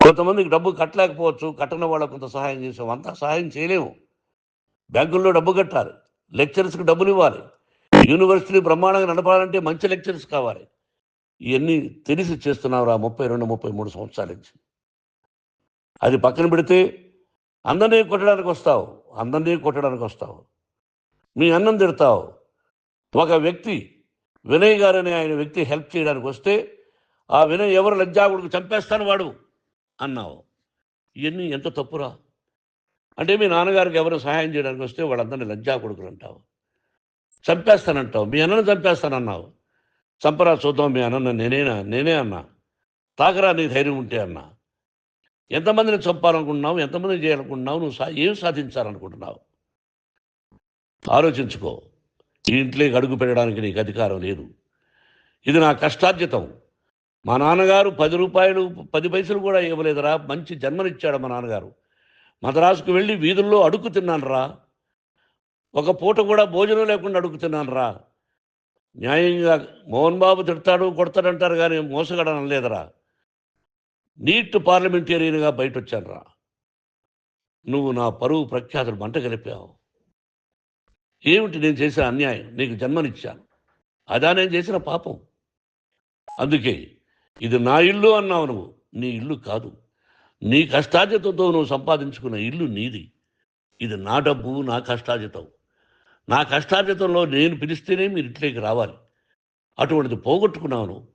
కొంతమందికి డబ్బు కట్టలేకపోవచ్చు, కట్టని వాళ్ళకు కొంత సహాయం చేసాం. అంతా సహాయం చేయలేము. బ్యాంకుల్లో డబ్బు కట్టాలి, లెక్చరర్స్కి డబ్బులు ఇవ్వాలి, యూనివర్సిటీ బ్రహ్మాండంగా నడపాలంటే మంచి లెక్చరర్స్ కావాలి. ఇవన్నీ తెలిసి చేస్తున్నావురా 32, 33 సంవత్సరాల నుంచి. అది పక్కన పెడితే అందరినీ కొట్టడానికి వస్తావు, మీ అన్నం తిడతావు. ఒక వ్యక్తి వినయ్ గారనే ఆయన వ్యక్తి హెల్ప్ చేయడానికి వస్తే ఆ వినయ్ ఎవరు లజ్జాగుడికి చంపేస్తాను వాడు అన్నావు. ఇవన్నీ ఎంత తప్పురా? అంటే మీ నాన్నగారికి ఎవరు సహాయం చేయడానికి వస్తే వాళ్ళందరినీ లజ్జా కొడుకులు అంటావు, చంపేస్తానంటావు. మీ అన్నను చంపేస్తానన్నావు. చంపరా చూద్దాం మీ అన్న. నేనే అన్నా. తాకరా నీ ధైర్యం ఉంటే అన్నా. ఎంతమందిని చంపాలనుకుంటున్నావు, ఎంతమందిని చేయాలనుకుంటున్నావు, నువ్వు ఏం సాధించాలనుకుంటున్నావు ఆలోచించుకో. ఈ ఇంట్లోకి అడుగు పెట్టడానికి నీకు అధికారం లేదు. ఇది నా కష్టార్జితం. మా నాన్నగారు 10 రూపాయలు 10 పైసలు కూడా ఇవ్వలేదురా. మంచి జన్మనిచ్చాడు మా నాన్నగారు. మద్రాసుకు వెళ్ళి వీధుల్లో అడుగు తిన్నాను రా. ఒక పూట కూడా భోజనం లేకుండా అడుగు తిన్నాను రా. న్యాయంగా మోహన్ బాబు తిడతాడు కొడతాడంటారు కానీ మోసగడనం లేదురా. నీట్ పార్లమెంటేరియన్గా బయట వచ్చాను రా. నువ్వు నా పరువు ప్రఖ్యాతులు మంట కలిపావు. ఏమిటి నేను చేసిన అన్యాయం? నీకు జన్మనిచ్చాను, అదా నేను చేసిన పాపం. అందుకే ఇది నా ఇల్లు అన్నావు. నువ్వు నీ ఇల్లు కాదు. నీ కష్టార్జితంతో నువ్వు సంపాదించుకున్న ఇల్లు నీది. ఇది నా డబ్బు, నా కష్టార్జితం. నా కష్టార్జితంలో నేను పిలిస్తేనే మీరు ఇంట్లోకి రావాలి. అటువంటిది పోగొట్టుకున్నావు నువ్వు.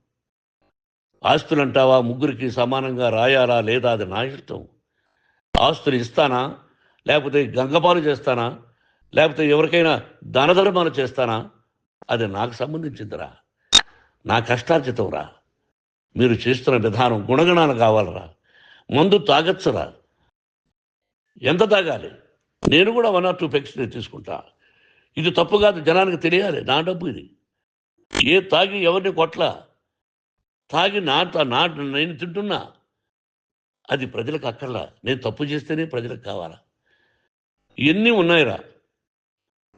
ఆస్తులు అంటావా, ముగ్గురికి సమానంగా రాయాలా లేదా అది నా ఇష్టం. ఆస్తులు ఇస్తానా, లేకపోతే గంగపాలు చేస్తానా, లేకపోతే ఎవరికైనా దానధర్మాలు చేస్తానా, అది నాకు సంబంధించిందిరా. నా కష్టార్జితం రా. మీరు చేస్తున్న విధానం గుణగణాలు కావాలరా. మందు తాగచ్చురా. ఎంత తాగాలి? నేను కూడా 1 or 2 పెగ్స్ తీసుకుంటా. ఇది తప్పు కాదు, జనానికి తెలియాలి. నా డబ్బు ఇది. ఏ తాగి ఎవరిని కొట్లా, తాగి నేను తింటున్నా. అది ప్రజలకు అక్కర్లా. నేను తప్పు చేస్తేనే ప్రజలకు కావాలా. ఇవన్నీ ఉన్నాయిరా.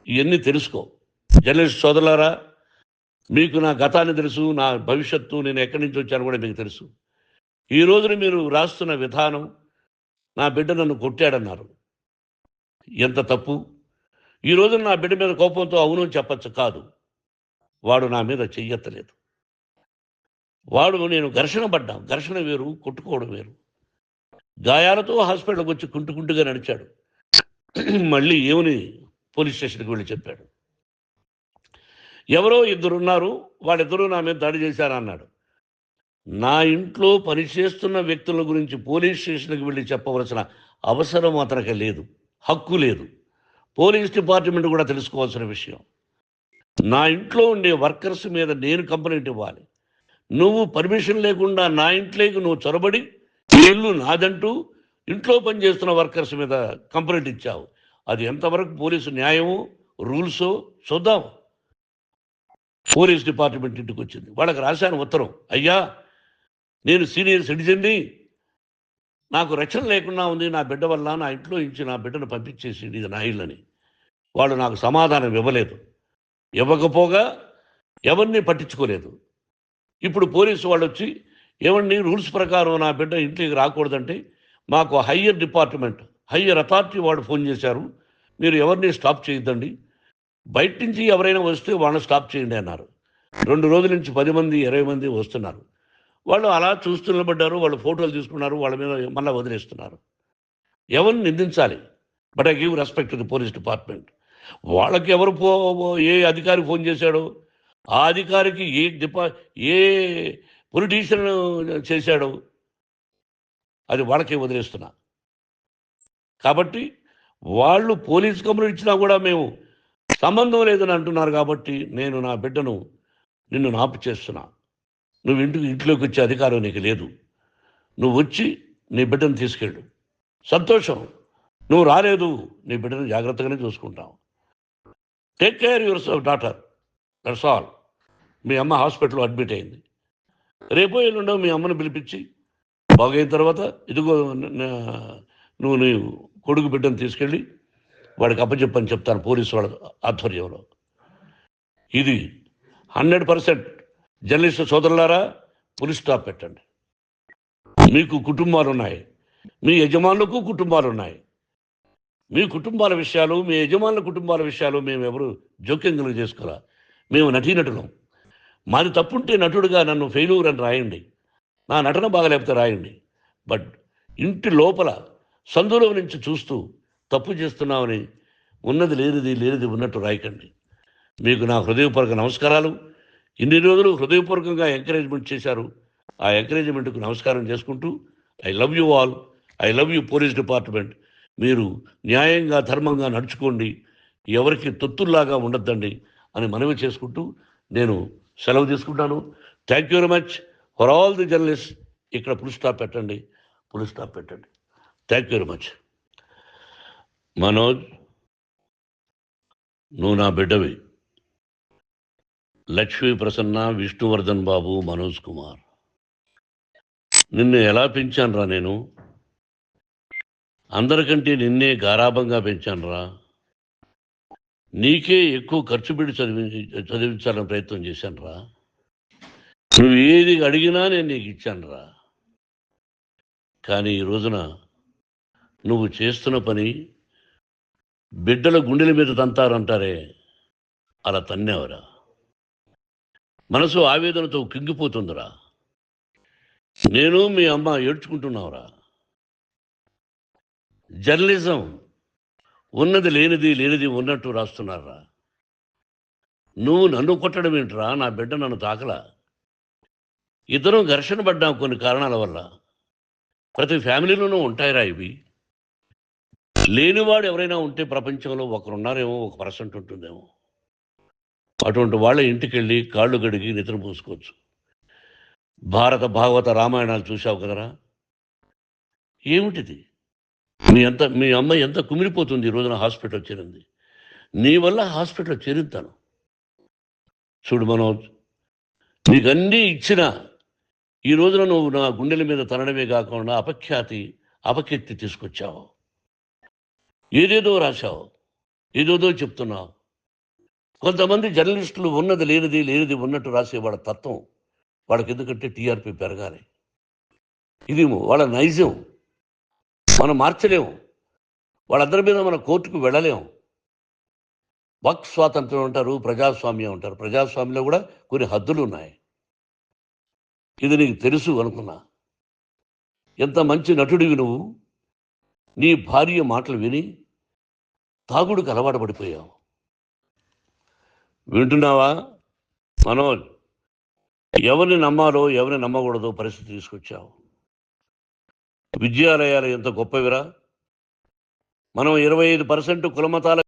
ఇవన్నీ తెలుసుకో. జర్నలిస్ట్ సోదరులారా, మీకు నా గతాన్ని తెలుసు, నా భవిష్యత్తు, నేను ఎక్కడి నుంచి వచ్చాను కూడా మీకు తెలుసు. ఈ రోజున మీరు రాస్తున్న విధానం, నా బిడ్డ నన్ను కొట్టాడన్నారు. ఎంత తప్పు! ఈ రోజున నా బిడ్డ మీద కోపంతో అవును చెప్పచ్చు. కాదు, వాడు నా మీద చెయ్యెత్తలేదు. నేను ఘర్షణ పడ్డాం. ఘర్షణ వేరు, కొట్టుకోవడం వేరు. గాయాలతో హాస్పిటల్కి వచ్చి కుంటుకుంటుగా నడిచాడు. మళ్ళీ ఏమని పోలీస్ స్టేషన్కి వెళ్ళి చెప్పాడు. ఎవరో 2 ఉన్నారు, వాళ్ళిద్దరూ నా మీద దాడి చేశారన్నాడు. నా ఇంట్లో పనిచేస్తున్న వ్యక్తుల గురించి పోలీస్ స్టేషన్కి వెళ్ళి చెప్పవలసిన అవసరం అతనికి లేదు, హక్కు లేదు. పోలీస్ డిపార్ట్మెంట్ కూడా తెలుసుకోవాల్సిన విషయం. నా ఇంట్లో ఉండే వర్కర్స్ మీద నేను కంప్లైంట్ ఇవ్వాలి. నువ్వు పర్మిషన్ లేకుండా నా ఇంట్లోకి నువ్వు చొరబడి ఇల్లు నాదంటూ ఇంట్లో పనిచేస్తున్న వర్కర్స్ మీద కంప్లైంట్ ఇచ్చావు. అది ఎంతవరకు పోలీసు న్యాయమో రూల్సో చూద్దాం. పోలీస్ డిపార్ట్మెంట్ ఇంటికి వచ్చింది. వాళ్ళకి రాశాను ఉత్తరం, అయ్యా నేను సీనియర్ సిటిజన్ని, నాకు రక్షణ లేకుండా ఉంది, నా బిడ్డ వల్ల నా ఇంట్లో నుంచి నా బిడ్డను పంపించేసి ఇది నా ఇల్లని. వాళ్ళు నాకు సమాధానం ఇవ్వలేదు. ఇవ్వకపోగా ఎవరిని పట్టించుకోలేదు. ఇప్పుడు పోలీసు వాళ్ళు వచ్చి ఏమండి రూల్స్ ప్రకారం నా బిడ్డ ఇంట్లోకి రాకూడదంటే మాకు హయ్యర్ అథారిటీ వాళ్ళు ఫోన్ చేశారు, మీరు ఎవరిని స్టాప్ చేయొద్దండి, బయట నుంచి ఎవరైనా వస్తే వాళ్ళని స్టాప్ చేయండి అన్నారు. 2 రోజుల నుంచి 10 మంది 20 మంది వస్తున్నారు. వాళ్ళు అలా చూస్తూ నిలబడ్డారు. వాళ్ళు ఫోటోలు తీసుకున్నారు, వాళ్ళ మీద మళ్ళీ వదిలేస్తున్నారు. ఎవరిని నిందించాలి? But I give respect to the police department. వాళ్ళకి ఏ అధికారి ఫోన్ చేశాడో, ఆ అధికారికి ఏ పొలిటీషియన్ చేశాడో అది వాళ్ళకే వదిలేస్తున్నా. కాబట్టి వాళ్ళు పోలీస్ కంప్లైంట్ ఇచ్చినా కూడా మేము సంబంధం లేదని అంటున్నారు. కాబట్టి నేను నా బిడ్డను నిన్ను నాపు చేస్తున్నా. నువ్వు ఇంట్లోకి వచ్చే అధికారం నీకు లేదు. నువ్వు వచ్చి నీ బిడ్డను తీసుకెళ్ళు. సంతోషం, నువ్వు రాలేదు, నీ బిడ్డను జాగ్రత్తగానే చూసుకుంటావు. Take care your daughter, that's all. మీ అమ్మ హాస్పిటల్లో అడ్మిట్ అయింది. రేపో ఎల్లుండో మీ అమ్మను పిలిపించి బాగైన తర్వాత ఇదిగో నువ్వు నీ కొడుకు బిడ్డను తీసుకెళ్ళి వాడికి అప్పచెప్పని చెప్తాను పోలీసు వాళ్ళ ఆధ్వర్యంలో. ఇది 100% జర్నలిస్టు సోదరులారా, పులి స్టాప్ పెట్టండి. మీకు కుటుంబాలున్నాయి. మీ యజమానులకు కుటుంబాలున్నాయి. మీ కుటుంబాల విషయాలు, మీ యజమానుల కుటుంబాల విషయాలు మేమెవరు జోక్యం కలుగ చేసుకోలా. మేము నటీనటులం. మాది తప్పుంటే నటుడుగా నన్ను ఫెయిల్యూర్ అని రాయండి. నా నటన బాగాలేకపోతే రాయండి. బట్ ఇంటి లోపల సందులో నుంచి చూస్తూ తప్పు చేస్తున్నామని ఉన్నది లేనిది, లేనిది ఉన్నట్టు రాయకండి. మీకు నా హృదయపూర్వక నమస్కారాలు. ఇన్ని రోజులు హృదయపూర్వకంగా ఎంకరేజ్మెంట్ చేశారు. ఆ ఎంకరేజ్మెంట్కు నమస్కారం చేసుకుంటూ I love you all. I love you police department. మీరు న్యాయంగా, ధర్మంగా నడుచుకోండి. ఎవరికి తొత్తుల్లాగా ఉండొద్దండి అని మనవి చేసుకుంటూ నేను సెలవు తీసుకుంటాను. Thank you very much for all the journalist. ఇక్కడ ఫుల్ స్టాప్ పెట్టండి. ఫుల్ స్టాప్ పెట్టండి. Thank you very much. Manoj, నువ్వు నా బిడ్డవి. లక్ష్మీ ప్రసన్న, విష్ణువర్ధన్ బాబు, మనోజ్ కుమార్. నిన్ను ఎలా పెంచానురా నేను? అందరికంటే నిన్నే గారాభంగా పెంచానురా. నీకే ఎక్కువ ఖర్చు పెట్టి చదివించాలని ప్రయత్నం చేశానురా. నువ్వు ఏది అడిగినా నేను నీకు ఇచ్చానురా. కానీ ఈ రోజున నువ్వు చేస్తున్న పని బిడ్డల గుండెల మీద తంతారంటారే, అలా తన్నేవరా. మనసు ఆవేదనతో కింగిపోతుందిరా. నేను మీ అమ్మ ఏడ్చుకుంటున్నావురా. జర్నలిజం ఉన్నది లేనిది, లేనిది ఉన్నట్టు రాస్తున్నారా. నువ్వు నన్ను కొట్టడం ఏంట్రా? నా బిడ్డ నన్ను తాకలా. ఇద్దరం ఘర్షణ పడ్డాం కొన్ని కారణాల వల్ల. ప్రతి ఫ్యామిలీలోనూ ఉంటాయిరా ఇవి. లేనివాడు ఎవరైనా ఉంటే ప్రపంచంలో ఒకరున్నారేమో, 1% ఉంటుందేమో. అటువంటి వాళ్ళ ఇంటికి వెళ్ళి కాళ్ళు గడిగి నిద్ర పూసుకోవచ్చు. భారత, భాగవత, రామాయణాలు చూశావు కదరా. ఏమిటిది? మీ అమ్మ ఎంత కుమిలిపోతుంది ఈ రోజున హాస్పిటల్ చేరింది. నీ వల్ల హాస్పిటల్ చేరుతాను. చూడు మనోజ్, నీకన్నీ ఇచ్చిన ఈ రోజున నువ్వు నా గుండెల మీద తనడమే కాకుండా అపకీర్తి తీసుకొచ్చావు. ఏదేదో రాశావు, ఏదేదో చెప్తున్నావు. కొంతమంది జర్నలిస్టులు ఉన్నది లేనిది, లేనిది ఉన్నట్టు రాసేవాళ్ళ తత్వం వాళ్ళకి. ఎందుకంటే టీఆర్పీ పెరగాలి. ఇది వాళ్ళ నైజం. మనం మార్చలేము. వాళ్ళందరి మీద మన కోర్టుకు వెళ్ళలేము. వాక్ స్వాతంత్రం అంటారు, ప్రజాస్వామ్యం అంటారు. ప్రజాస్వామ్యంలో కూడా కొన్ని హద్దులు ఉన్నాయి. ఇది నీకు తెలుసు అనుకున్నా. ఎంత మంచి నటుడివి నువ్వు. నీ భార్య మాటలు విని తాగుడికి అలవాటు పడిపోయావు. వింటున్నావా మనోజ్? ఎవరిని నమ్మాలో, ఎవరిని నమ్మకూడదో పరిస్థితి తీసుకొచ్చావు. విద్యాలయాలు ఎంత గొప్పవిరా. మనం 25% కులమతాల